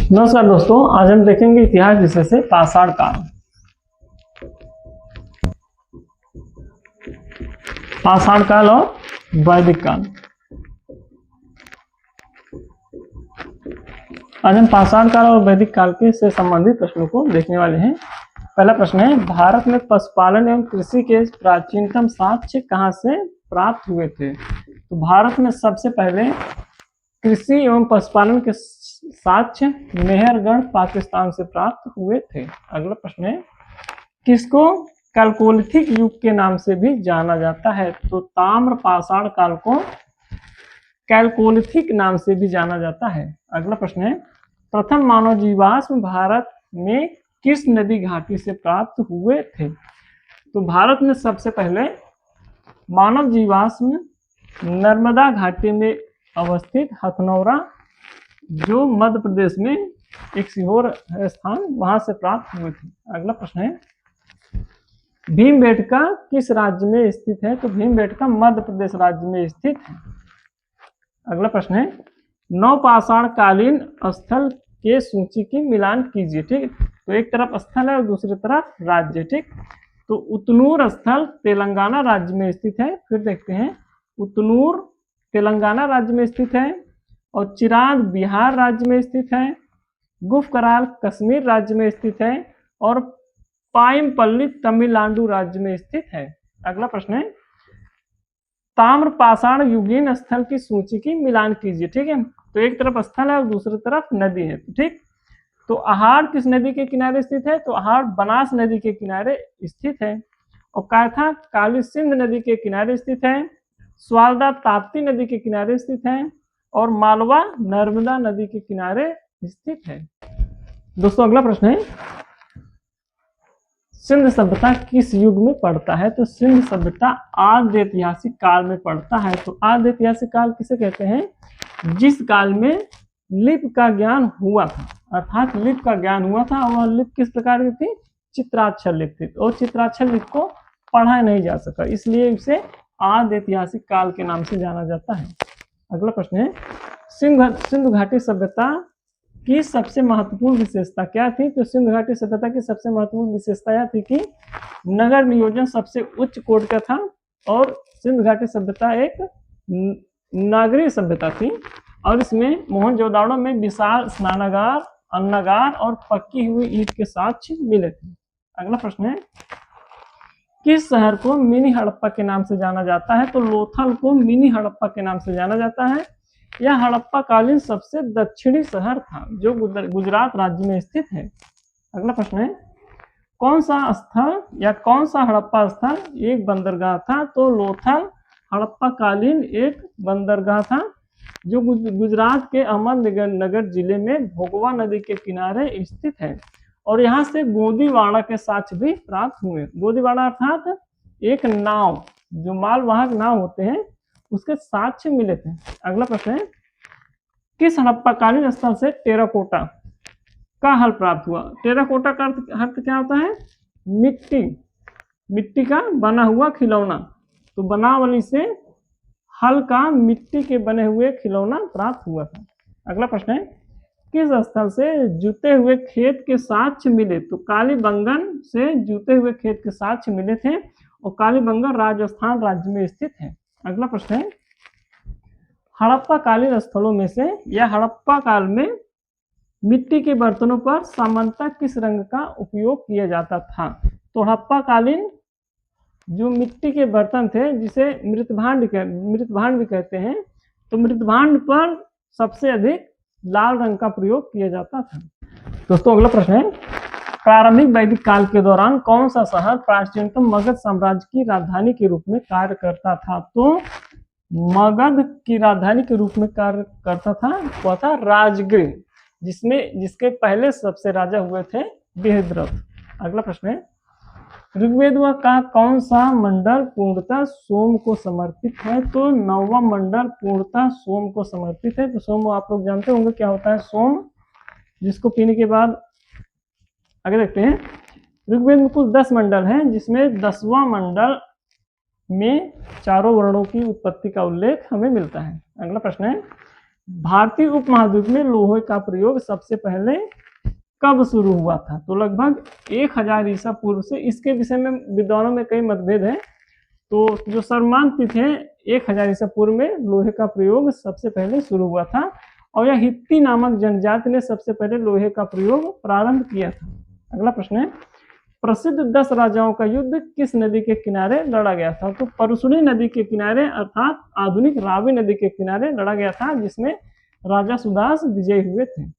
नमस्कार दोस्तों, आज हम देखेंगे इतिहास विषय से पाषाण काल। पाषाण काल और वैदिक काल। आज हम पाषाण काल और वैदिक काल के से संबंधित प्रश्नों को देखने वाले हैं। पहला प्रश्न है, भारत में पशुपालन एवं कृषि के प्राचीनतम साक्ष्य कहाँ से प्राप्त हुए थे? तो भारत में सबसे पहले कृषि एवं पशुपालन के साक्ष्य मेहरगढ़ पाकिस्तान से प्राप्त हुए थे। अगला प्रश्न है, किसको कैलकोलिथिक युग के नाम से भी जाना जाता है? तो ताम्र पाषाण काल को कैलकोलिथिक नाम से भी जाना जाता है। अगला प्रश्न है, प्रथम मानव जीवाश्म भारत में किस नदी घाटी से प्राप्त हुए थे? तो भारत में सबसे पहले मानव जीवाश्म नर्मदा घाटी में अवस्थित हथनौरा, जो मध्य प्रदेश में एक सीहोर है स्थान, वहां से प्राप्त हुए थे। अगला प्रश्न है, भीमबेटका किस राज्य में स्थित है? तो भीमबेटका मध्य प्रदेश राज्य में स्थित है। अगला प्रश्न है, नवपाषाण कालीन स्थल के सूची की मिलान कीजिए। ठीक, तो एक तरफ स्थल है और दूसरी तरफ राज्य। ठीक, तो उतनूर स्थल तेलंगाना राज्य में स्थित है। फिर देखते हैं, उतनूर तेलंगाना राज्य में स्थित है और चिराग बिहार राज्य में स्थित है। गुफकराल कश्मीर राज्य में स्थित है और पाइमपल्ली तमिलनाडु राज्य में स्थित है। अगला प्रश्न है, ताम्र पाषाण युगीन स्थल की सूची की मिलान कीजिए। ठीक है, तो एक तरफ स्थल है और दूसरी तरफ नदी है। ठीक, तो अहाड़ किस नदी के किनारे स्थित है? तो अहाड़ बनास नदी के किनारे स्थित है और कायथा काली सिंध नदी के किनारे स्थित है। स्वालदा ताप्ती नदी के किनारे स्थित है और मालवा नर्मदा नदी के किनारे स्थित है। दोस्तों अगला प्रश्न है, सिंध सभ्यता किस युग में पड़ता है? तो सिंध सभ्यता आद्य ऐतिहासिक काल में पड़ता है। तो आद्य ऐतिहासिक काल किसे कहते हैं? जिस काल में लिपि का ज्ञान हुआ था, अर्थात लिपि का ज्ञान हुआ था। और लिपि किस प्रकार की थी? चित्राक्षर लिपि थी और चित्राक्षर लिपि को पढ़ा नहीं जा सका, इसलिए इसे आद्य ऐतिहासिक काल के नाम से जाना जाता है। अगला प्रश्न है, सिंधु घाटी सभ्यता की सबसे महत्वपूर्ण विशेषता क्या थी? तो सिंधु घाटी सभ्यता की सबसे महत्वपूर्ण विशेषता यह थी कि नगर नियोजन सबसे उच्च कोटि का था और सिंधु घाटी सभ्यता एक नागरिक सभ्यता थी और इसमें मोहनजोदाड़ो में विशाल स्नानागार, अन्नागार और पक्की हुई ईंट के साक्ष्य मिले थे। अगला प्रश्न है, किस शहर को मिनी हड़प्पा के नाम से जाना जाता है? तो लोथल को मिनी हड़प्पा के नाम से जाना जाता है। यह हड़प्पा कालीन सबसे दक्षिणी शहर था जो गुजरात राज्य में स्थित है। अगला प्रश्न है, कौन सा स्थल या कौन सा हड़प्पा स्थल एक बंदरगाह था? तो लोथल हड़प्पा कालीन एक बंदरगाह था जो गुजरात के अहमदनगर जिले में भोगवा नदी के किनारे स्थित है और यहाँ से गोदीवाड़ा के साक्ष्य भी प्राप्त हुए। गोदीवाड़ा अर्थात एक नाव, जो मालवाहक नाव होते हैं, उसके साक्ष्य मिले थे। अगला प्रश्न है, किस हड़प्पाकालीन स्थल से टेराकोटा का हल प्राप्त हुआ? टेराकोटा का अर्थ क्या होता है? मिट्टी का बना हुआ खिलौना। तो बनावली से हल का मिट्टी के बने हुए खिलौना प्राप्त हुआ था। अगला प्रश्न है, किस स्थल से जुते हुए खेत के साक्ष्य मिले? तो कालीबंगन से जुते हुए खेत के साक्ष्य मिले थे और कालीबंगन राजस्थान राज्य में स्थित है। अगला प्रश्न है, हड़प्पा कालीन स्थलों में से या हड़प्पा काल में मिट्टी के बर्तनों पर सामान्यतः किस रंग का उपयोग किया जाता था? तो हड़प्पा कालीन जो मिट्टी के बर्तन थे, जिसे मृतभांड भी कहते हैं, तो मृतभांड पर सबसे अधिक लाल रंग का प्रयोग किया जाता था। दोस्तों अगला प्रश्न है, प्रारंभिक वैदिक काल के दौरान कौन सा शहर प्राचीनतम मगध साम्राज्य की राजधानी के रूप में कार्य करता था? तो मगध की राजधानी के रूप में कार्य करता था वह था राजगृह, जिसके पहले सबसे राजा हुए थे बृहद्रथ। अगला प्रश्न है, ऋग्वेद का कौन सा मंडल पूर्णतः सोम को समर्पित है? तो 9वां मंडल पूर्णतः सोम को समर्पित है। तो सोम आप लोग जानते होंगे क्या होता है? सोम, जिसको पीने के बाद आगे देखते हैं, ऋग्वेद में कुल 10 मंडल हैं, जिसमें 10वां मंडल में चारों वर्णों की उत्पत्ति का उल्लेख हमें मिलता है। अगला प्रश्न है, भारतीय उपमहाद्वीप में लोहे का प्रयोग सबसे पहले कब शुरू हुआ था? तो लगभग 1000 ईसा पूर्व से। इसके विषय में विद्वानों में कई मतभेद हैं। तो जो सर्वमान्य तिथि है 1000 ईसा पूर्व में लोहे का प्रयोग सबसे पहले शुरू हुआ था, और यह हित्ती नामक जनजाति ने सबसे पहले लोहे का प्रयोग प्रारंभ किया था। अगला प्रश्न है, प्रसिद्ध 10 राजाओं का युद्ध किस नदी के किनारे लड़ा गया था? तो परसुनी नदी के किनारे अर्थात आधुनिक रावी नदी के किनारे लड़ा गया था, जिसमें राजा सुदास विजयी हुए थे।